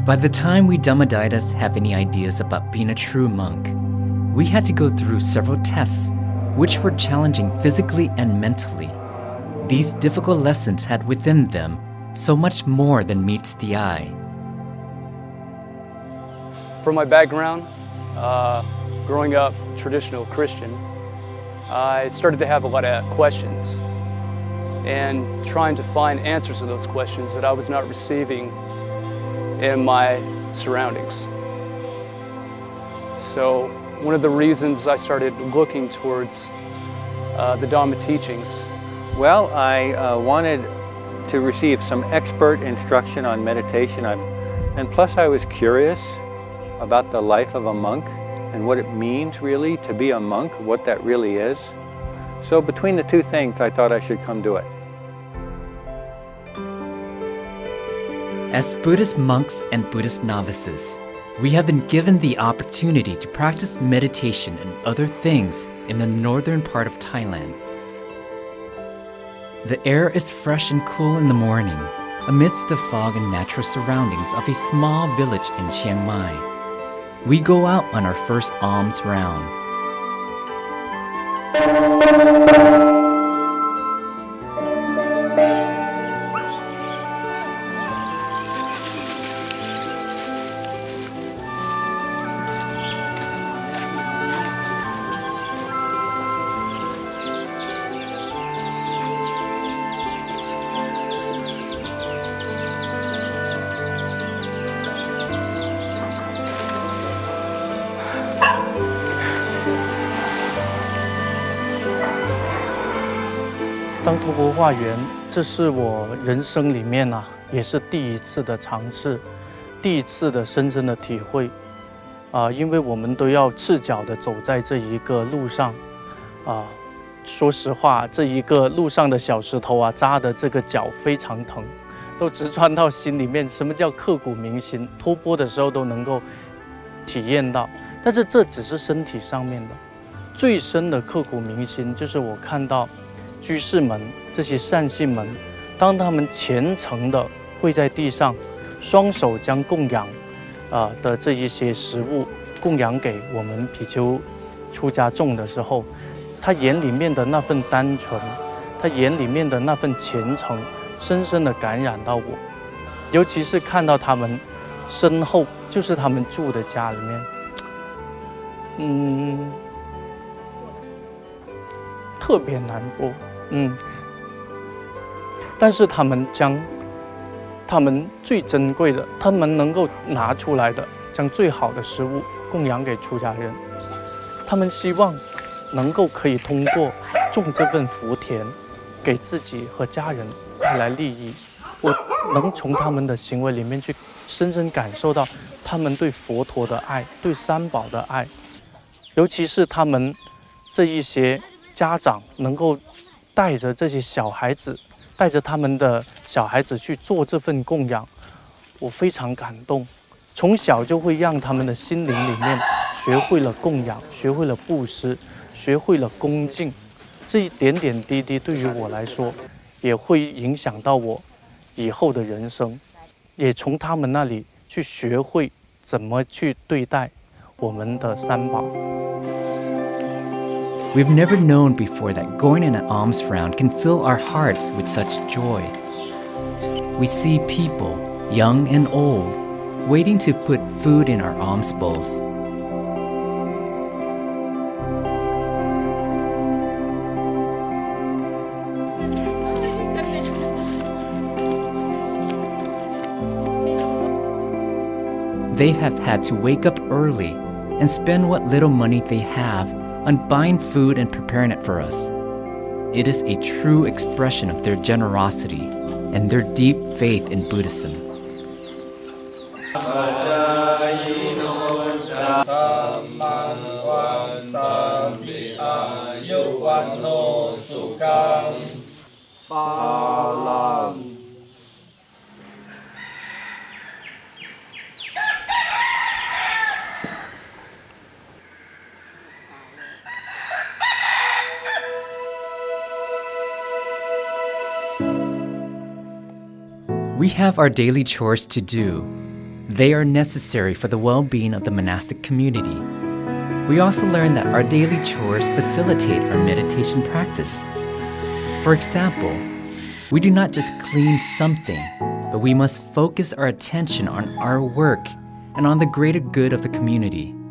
By the time we Dhammadayadists have any ideas about being a true monk, we had to go through several tests, which were challenging physically and mentally. These difficult lessons had within them so much more than meets the eye. From my background, growing up traditional Christian, I started to have a lot of questions and trying to find answers to those questions that I was not receiving in my surroundings. So one of the reasons I started looking towards the Dhamma teachings. Well, I wanted to receive some expert instruction on meditation, and plus I was curious about the life of a monk and what it means really to be a monk, what that really is. So between the two things, I thought I should come do it. As Buddhist monks and Buddhist novices, we have been given the opportunity to practice meditation and other things in the northern part of Thailand. The air is fresh and cool in the morning, amidst the fog and natural surroundings of a small village in Chiang Mai. We go out on our first alms round.当托钵化缘，这是我人生里面也是第一次的尝试，第一次的深深的体会。因为我们都要赤脚的走在这一个路上，说实话，这一个路上的小石头扎的这个脚非常疼，都直穿到心里面。什么叫刻骨铭心？托钵的时候都能够体验到，但是这只是身体上面的，最深的刻骨铭心就是我看到居士们这些善信们，当他们虔诚的跪在地上，双手将供养的这一些食物供养给我们比丘出家众的时候，他眼里面的那份单纯，他眼里面的那份虔诚，深深的感染到我。尤其是看到他们身后就是他们住的家里面，特别难过。但是他们将他们最珍贵的，他们能够拿出来的，将最好的食物供养给出家人。他们希望能够可以通过种这份福田，给自己和家人带来利益。我能从他们的行为里面去深深感受到他们对佛陀的爱，对三宝的爱，尤其是他们这一些家长能够带着这些小孩子，带着他们的小孩子去做这份供养，我非常感动。从小就会让他们的心灵里面学会了供养，学会了布施，学会了恭敬。这一点点滴滴对于我来说，也会影响到我以后的人生，也从他们那里去学会怎么去对待我们的三宝。We've never known before that going in an alms round can fill our hearts with such joy. We see people, young and old, waiting to put food in our alms bowls. They have had to wake up early and spend what little money they have on buying food and preparing it for us. It is a true expression of their generosity and their deep faith in Buddhism. We have our daily chores to do, They are necessary for the well-being of the monastic community. We also learn that our daily chores facilitate our meditation practice. For example, we do not just clean something, but we must focus our attention on our work and on the greater good of the community. "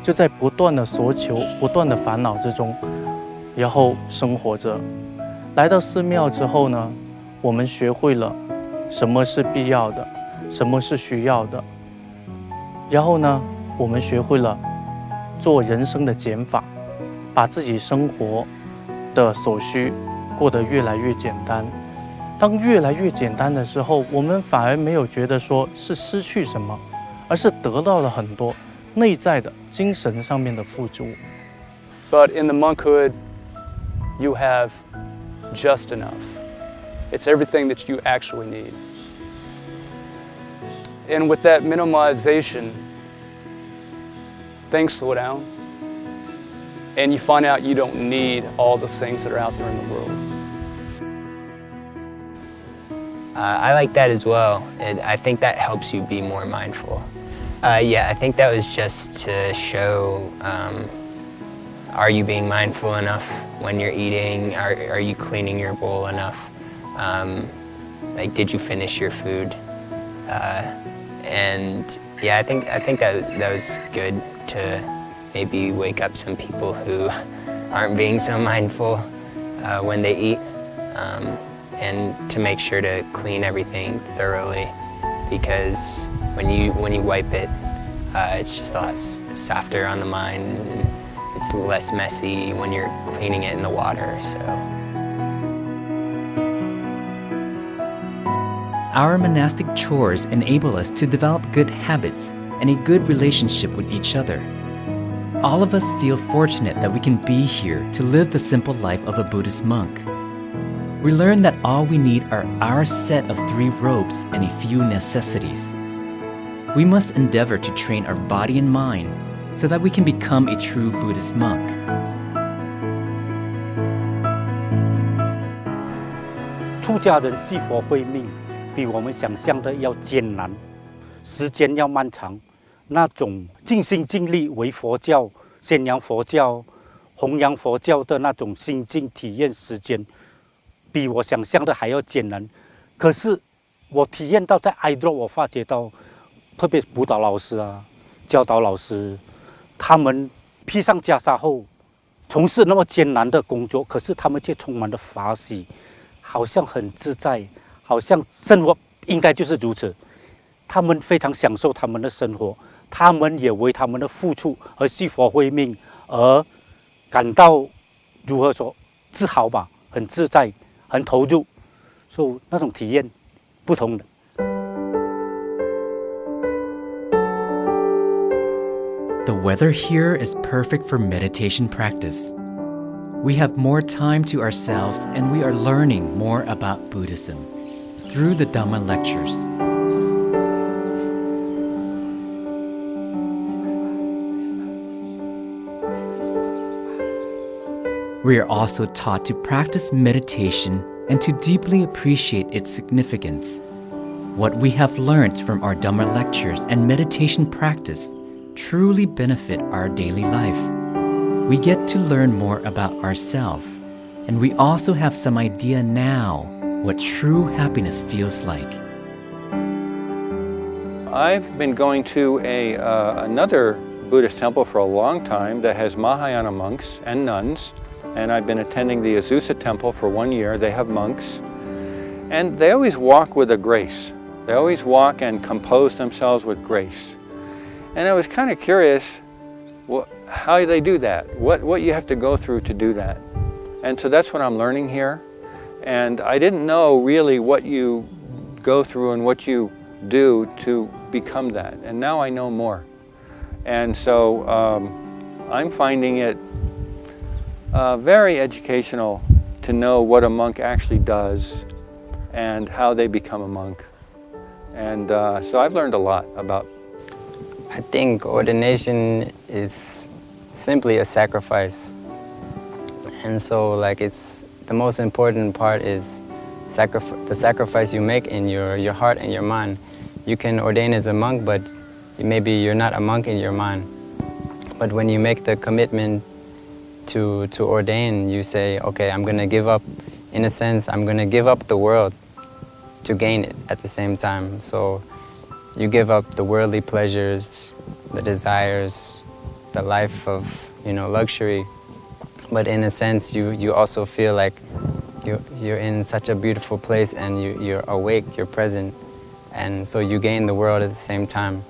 就在不断的索求、不断的烦恼之中，然后生活着。来到寺庙之后呢，我们学会了什么是必要的，什么是需要的。然后呢，我们学会了做人生的减法，把自己生活的所需过得越来越简单。当越来越简单的时候，我们反而没有觉得说是失去什么，而是得到了很多内在的精神上面的富足。But in the monkhood, you have just enough. It's everything that you actually need. And with that minimalization, things slow down, and you find out you don't need all the things that are out there in the world. I like that as well. I think that helps you be more mindful. Yeah, I think that was just to show, are you being mindful enough when you're eating? Are you cleaning your bowl enough? Like, did you finish your food? And yeah, I think that was good to maybe wake up some people who aren't being so mindful when they eat, and to make sure to clean everything thoroughly, because when you wipe it, it's just a lot softer on the mind, and it's less messy when you're cleaning it in the water. So. Our monastic chores enable us to develop good habits and a good relationship with each other. All of us feel fortunate that we can be here to live the simple life of a Buddhist monk. We learn that all we need are our set of 3 robes and a few necessities. We must endeavor to train our body and mind so that we can become a true Buddhist monk. 出家人系佛慧命，比我们想象的要艰难，时间要漫长。那种尽心尽力为佛教、宣扬佛教、弘扬佛教的那种心境体验时间，比我想象的还要艰难。可是我体验到在 IDOP， 我发觉到，特别辅导老师啊、教导老师，他们披上袈裟后，从事那么艰难的工作，可是他们却充满了法喜，好像很自在，好像生活应该就是如此。他们非常享受他们的生活，他们也为他们的付出而系佛慧命而感到如何说自豪吧，很自在，很投入，所以那种体验不同的。The weather here is perfect for meditation practice. We have more time to ourselves and we are learning more about Buddhism through the Dhamma lectures. We are also taught to practice meditation and to deeply appreciate its significance. What we have learned from our Dhamma lectures and meditation practice truly benefit our daily life. We get to learn more about ourselves, and we also have some idea now what true happiness feels like. I've been going to another Buddhist temple for a long time that has Mahayana monks and nuns, and I've been attending the Azusa temple for 1 year. They have monks, and they always walk with a grace. They always walk and compose themselves with grace. And I was kind of curious how they do that, what you have to go through to do that. And so that's what I'm learning here. And I didn't know really what you go through and what you do to become that. And now I know more. And so I'm finding it very educational to know what a monk actually does and how they become a monk. And so I've learned a lot about. I think ordination is simply a sacrifice. And so like it's the most important part is the sacrifice you make in your heart and your mind. You can ordain as a monk, but maybe you're not a monk in your mind. But when you make the commitment to ordain, you say, okay, I'm going to give up, in a sense, I'm going to give up the world to gain it at the same time. So you give up the worldly pleasures, the desires, the life of, luxury. But in a sense, you also feel like you're in such a beautiful place and you're awake, you're present. And so you gain the world at the same time.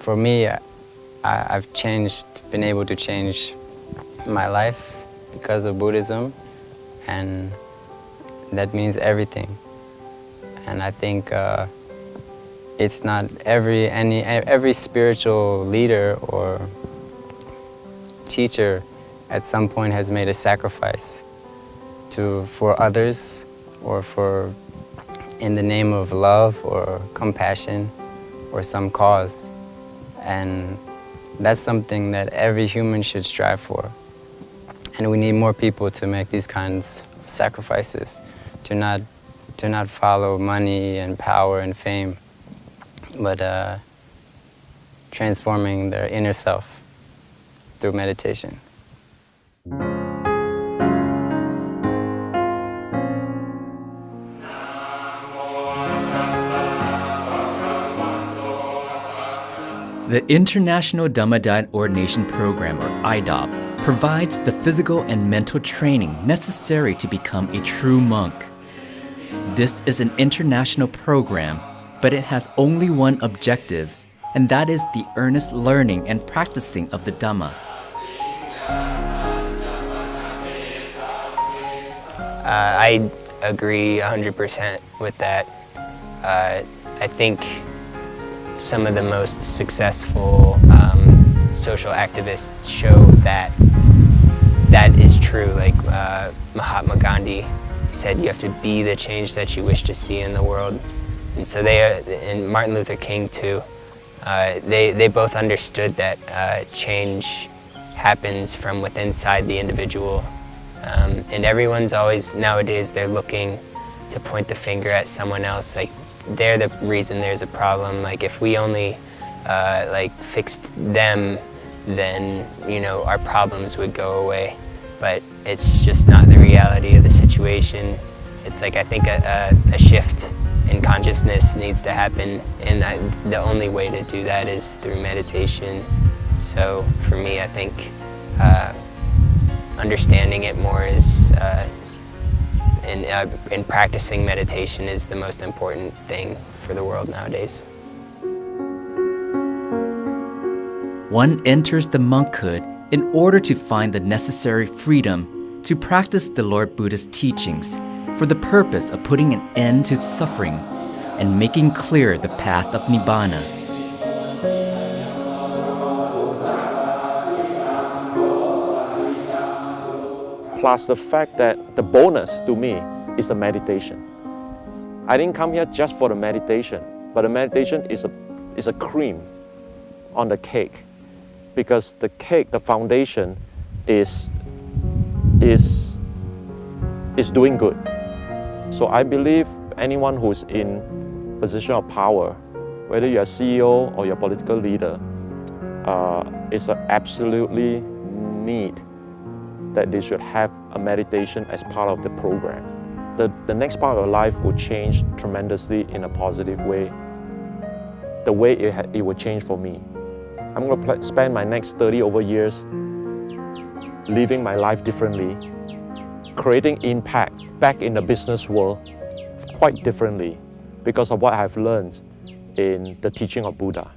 For me, I've been able to change my life because of Buddhism, and that means everything. And I think it's not every spiritual leader or teacher at some point has made a sacrifice for others or in the name of love or compassion or some cause. And that's something that every human should strive for. And we need more people to make these kinds of sacrifices, to not follow money and power and fame, but transforming their inner self through meditation. The International Dhammadayad Ordination Program, or IDOP, provides the physical and mental training necessary to become a true monk. This is an international program, but it has only one objective, and that is the earnest learning and practicing of the Dhamma. I agree 100% with that. I think some of the most successful social activists show that is true. Like Mahatma Gandhi said, you have to be the change that you wish to see in the world. And so and Martin Luther King too, they both understood that change happens from within inside the individual. And everyone's always, nowadays, they're looking to point the finger at someone else. Like, they're the reason there's a problem. Like, if we only fixed them, then our problems would go away. But it's just not the reality of the situation. It's like, I think a shift in consciousness needs to happen, and the only way to do that is through meditation. So for me, I think understanding it more is and practicing meditation is the most important thing for the world nowadays. One enters the monkhood in order to find the necessary freedom to practice the Lord Buddha's teachings for the purpose of putting an end to suffering and making clear the path of Nibbana. Plus the fact that the bonus to me is the meditation. I didn't come here just for the meditation, but the meditation is a cream on the cake, because the cake, the foundation, is doing good. So I believe anyone who's in position of power, whether you're a CEO or you're a political leader, is absolutely need that they should have a meditation as part of the program. The next part of your life will change tremendously in a positive way, the way it will change for me. I'm going to spend my next 30 over years living my life differently, creating impact back in the business world quite differently because of what I've learned in the teaching of Buddha.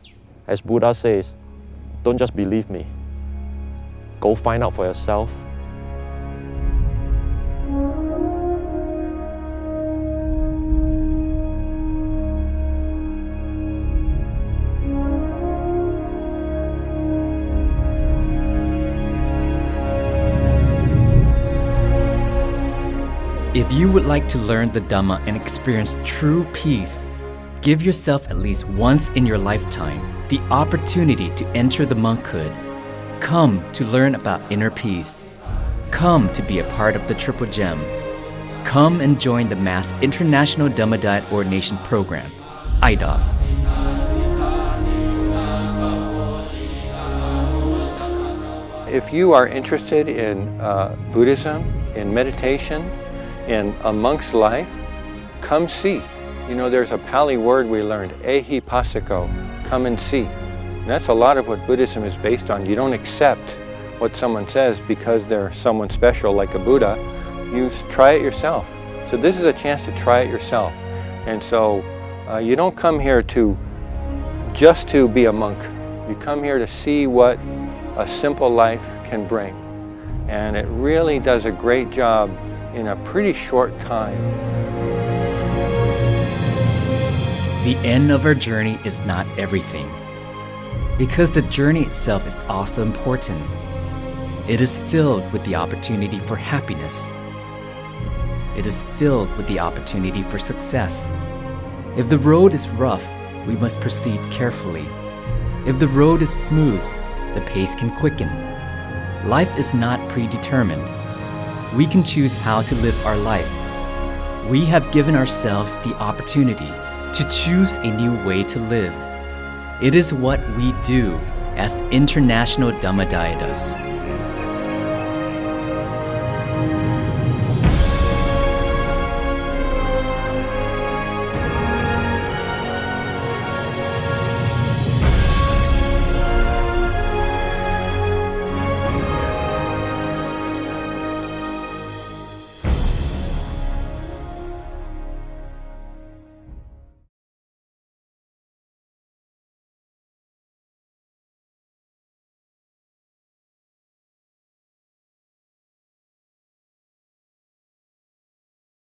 As Buddha says, don't just believe me, go find out for yourself. If you would like to learn the Dhamma and experience true peace, Give yourself at least once in your lifetime the opportunity to enter the monkhood. Come to learn about inner peace. Come to be a part of the Triple Gem. Come and join the Mass International Dhammadayad Ordination Program, IDOP. If you are interested in Buddhism, in meditation, in a monk's life, come see. You know, there's a Pali word we learned, ehipassiko, come and see. And that's a lot of what Buddhism is based on. You don't accept what someone says because they're someone special like a Buddha. You try it yourself. So this is a chance to try it yourself. And so you don't come here just to be a monk. You come here to see what a simple life can bring. And it really does a great job in a pretty short time. The end of our journey is not everything, because the journey itself is also important. It is filled with the opportunity for happiness. It is filled with the opportunity for success. If the road is rough, we must proceed carefully. If the road is smooth, the pace can quicken. Life is not predetermined. We can choose how to live our life. We have given ourselves the opportunity to choose a new way to live. It is what we do as international Dhammadayadis.